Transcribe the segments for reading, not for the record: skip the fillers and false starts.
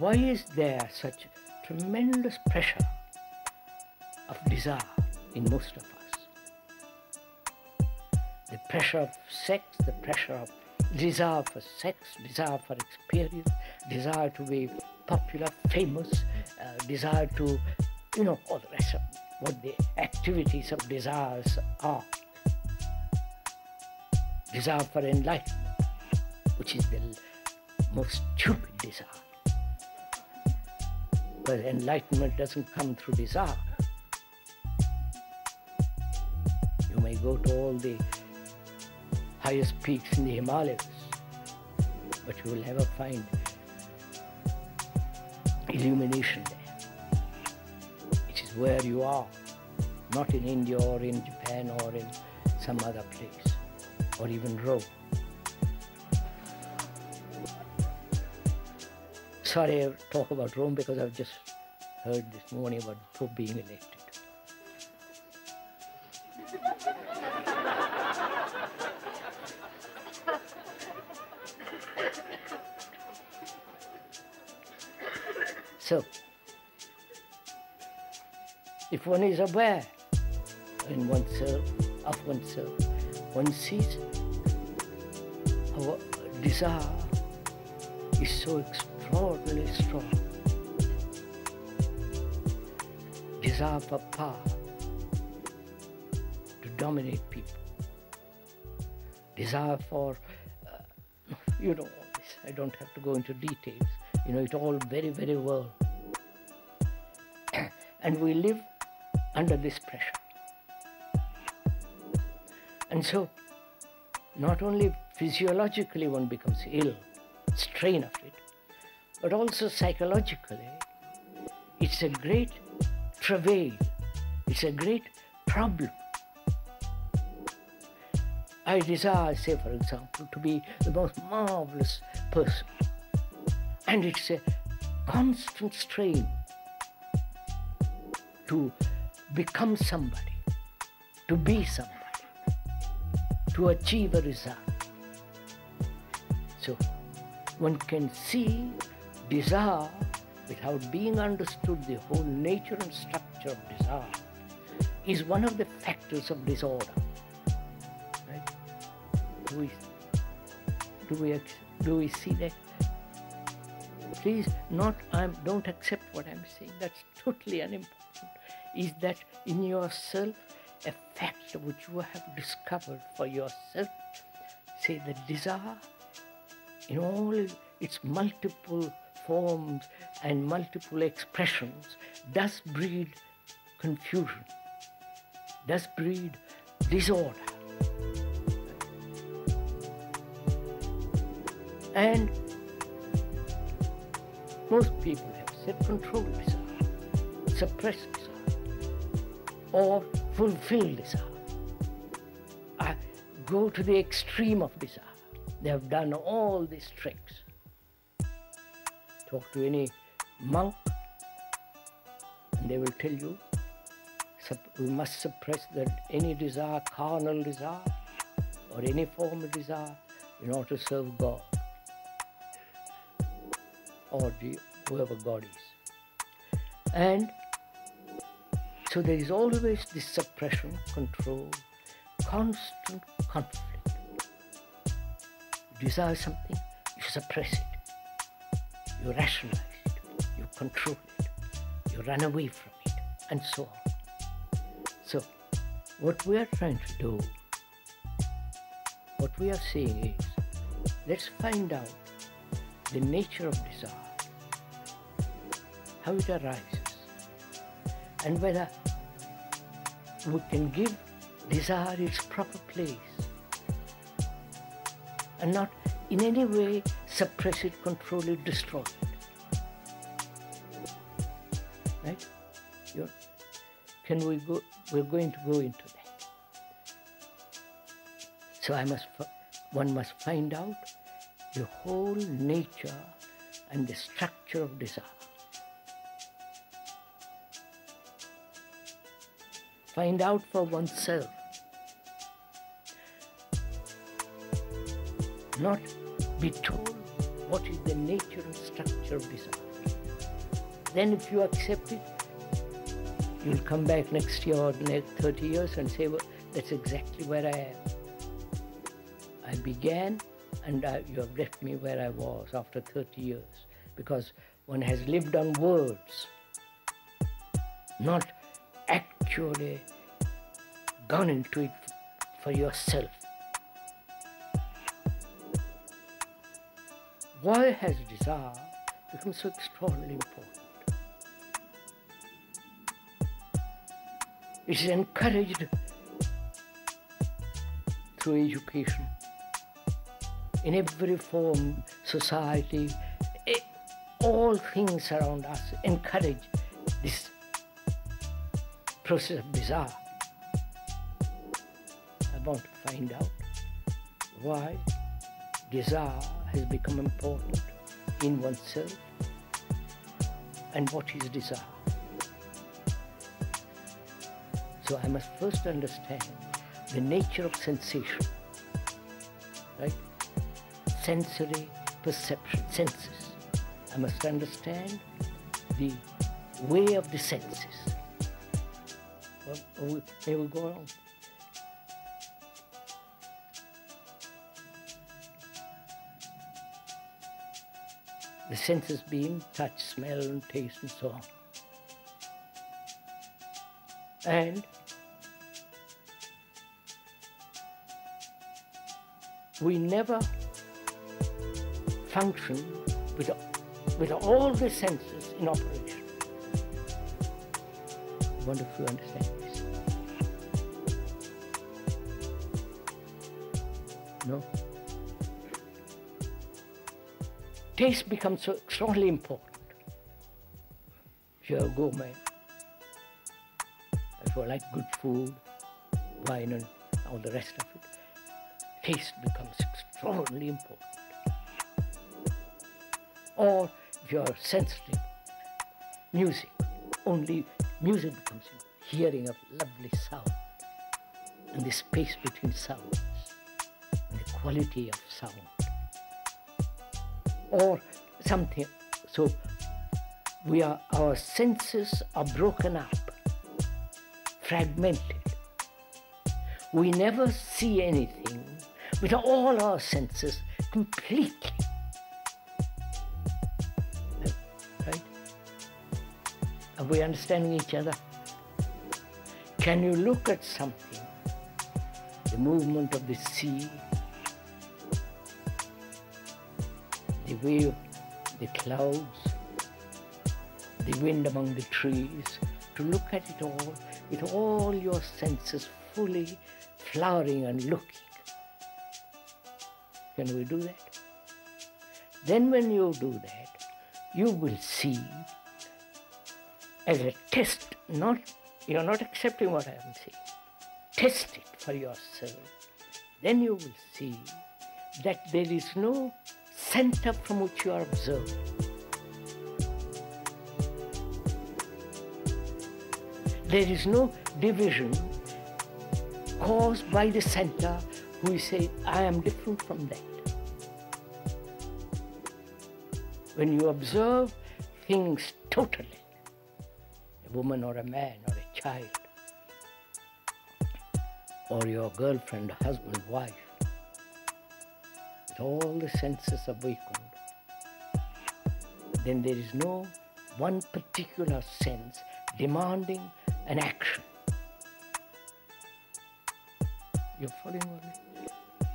Why is there such tremendous pressure of desire in most of us? The pressure of sex, the pressure of desire for sex, desire for experience, desire to be popular, famous, desire to, all the rest of what the activities of desires are. Desire for enlightenment, which is the most stupid desire. Because enlightenment doesn't come through desire. You may go to all the highest peaks in the Himalayas, but you will never find illumination there. It is where you are, not in India or in Japan or in some other place, or even Rome. Sorry, I talk about Rome because I've just heard this morning about the Pope being elected. So, if one is aware in oneself, of oneself, one sees how desire is so extraordinarily strong. Desire for power, to dominate people. Desire for, all this. I don't have to go into details. You know it all very, very well. And we live under this pressure. And so, not only physiologically one becomes ill, strain of it, but also psychologically, it's a great travail, it's a great problem. I desire, say for example, to be the most marvelous person. And it's a constant strain to become somebody, to be somebody, to achieve a result. So one can see desire without being understood. The whole nature and structure of desire is one of the factors of disorder. Right? Do we see that? Please, don't accept what I'm saying. That's totally unimportant. Is that in yourself a fact which you have discovered for yourself? Say the desire in all its multiple forms and multiple expressions does breed confusion, does breed disorder. And most people have self-controlled desire, suppressed desire, or fulfilled desire. Go to the extreme of desire. They have done all these tricks. Talk to any monk and they will tell you we must suppress any desire, carnal desire, or any form of desire in order to serve God or whoever God is. And so there is always this suppression, control, constant conflict. You desire something, you suppress it, you rationalize it, you control it, you run away from it, and so on. So what we are trying to do, what we are saying is, let's find out the nature of desire, how it arises, and whether we can give desire its proper place and not in any way suppress it, control it, destroy it. Right? Can we go? We're going to go into that. So one must find out the whole nature and the structure of desire. Find out for oneself. Not be told what is the nature and structure of desire. Then if you accept it, you'll come back next year or next 30 years and say, well, that's exactly where I am. I began and you have left me where I was after 30 years. Because one has lived on words, not actually gone into it for yourself. Why has desire become so extraordinarily important? It is encouraged through education. In every form, society, all things around us encourage this process of desire. I want to find out why desire has become important in oneself and what is desire. So I must first understand the nature of sensation, right? Sensory perception, senses. I must understand the way of the senses. May we go on? The senses being touch, smell, and taste, and so on. And we never function with all the senses in operation. I wonder if you understand this. No? Taste becomes so extraordinarily important. If you're a gourmet, if you like good food, wine and all the rest of it, taste becomes extraordinarily important. Or if you are sensitive, music, only music becomes hearing of lovely sound and the space between sounds and the quality of sound. Or something, so our senses are broken up, fragmented. We never see anything with all our senses completely. Right? Are we understanding each other? Can you look at something, the movement of the sea, the wave, the clouds, the wind among the trees, to look at it all with all your senses fully flowering and looking? Can we do that? Then when you do that, you will see as a test, you're not accepting what I am saying. Test it for yourself. Then you will see that there is no center from which you are observing. There is no division caused by the center who say, I am different from that. When you observe things totally, a woman or a man or a child, or your girlfriend, husband, wife, with all the senses awakened, then there is no one particular sense demanding an action. You're following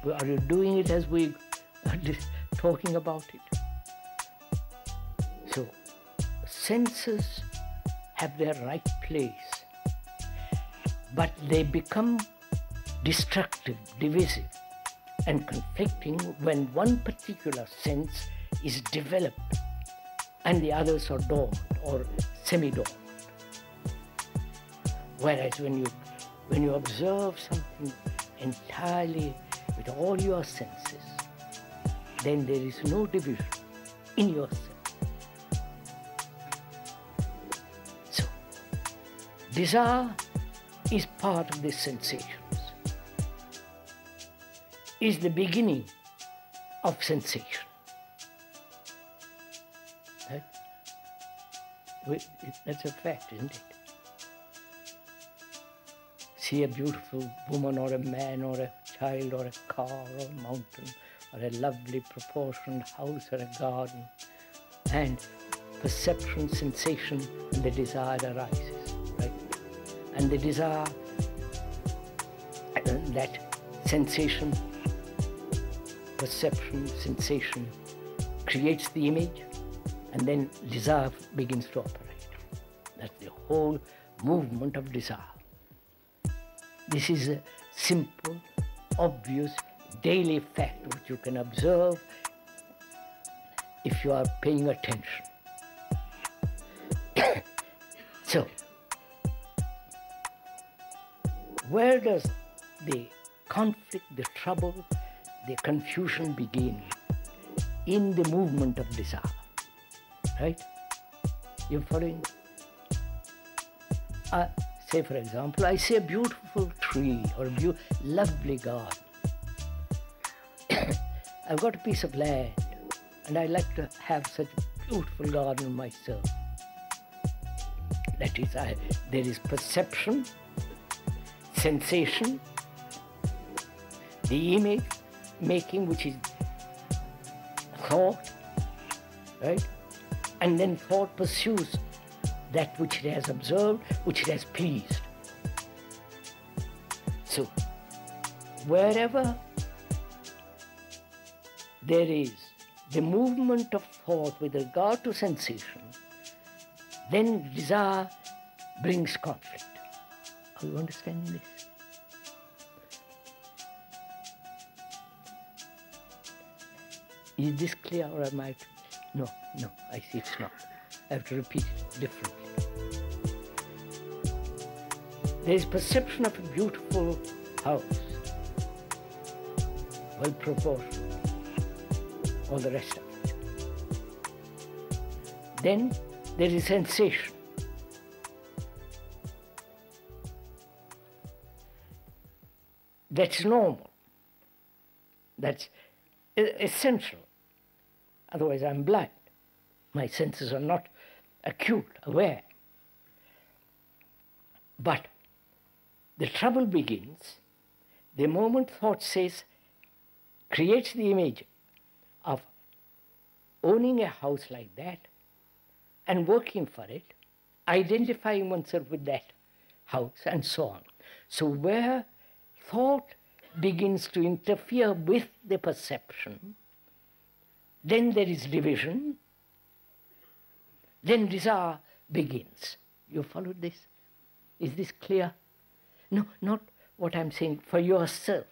me? Are you doing it as we are talking about it? So, senses have their right place, but they become destructive, divisive, and conflicting when one particular sense is developed and the others are dormant or semi-dormant. Whereas when you observe something entirely with all your senses, then there is no division in yourself. So, desire is part of these sensations, is the beginning of sensation. Right? That's a fact, isn't it? See a beautiful woman or a man or a child or a car or a mountain or a lovely proportioned house or a garden, and perception, sensation, and the desire arises, right? And the desire, that sensation, perception, sensation creates the image, and then desire begins to operate. That's the whole movement of desire. This is a simple, obvious, daily fact which you can observe if you are paying attention. So, where does the conflict, the trouble, the confusion begin? In the movement of desire, right? You're following? Say, for example, I see a beautiful tree or a lovely garden. I've got a piece of land and I like to have such a beautiful garden myself. That is, there is perception, sensation, the image making, which is thought, right? And then thought pursues that which it has observed, which it has pleased. So, wherever there is the movement of thought with regard to sensation, then desire brings conflict. Are you understanding this? Is this clear, or am I? No, I see it's not. I have to repeat it differently. There is perception of a beautiful house, well proportioned, all the rest of it. Then there is sensation. That's normal. That's essential. Otherwise I'm blind. My senses are not acute, aware. But the trouble begins the moment thought creates the image of owning a house like that and working for it, identifying oneself with that house and so on. So where thought begins to interfere with the perception, then there is division, then desire begins. You followed this? Is this clear? No, not what I'm saying for yourself.